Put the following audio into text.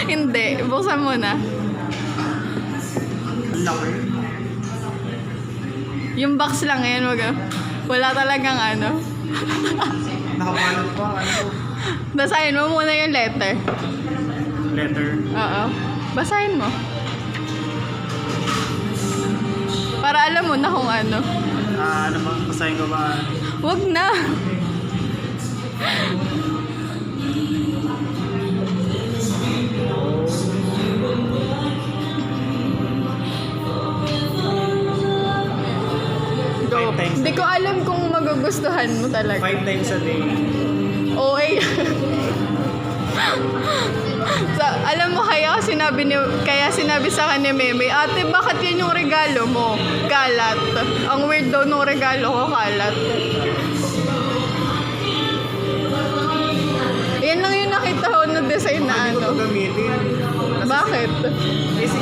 Hindi, buksan mo na. Laki. Yung box lang yan, wala talagang ano. Nakabalot pa. Ano? Basahin mo muna yung letter. Letter. Oo. Basahin mo. Para alam mo na kung ano. Ano ba? Basahin ko ba? Wag na. Go. 5 times. Hindi ko alam kung magugustuhan mo talaga. 5 times a day. OA. So, alam mo kaya sinabi sa akin ni Meme, ate, bakit yan yung regalo mo? Kalat. Ang weird daw nung regalo ko, kalat. Yan lang yung nakita ko na design na Hindi ko ano. ito gamitin. Bakit? Is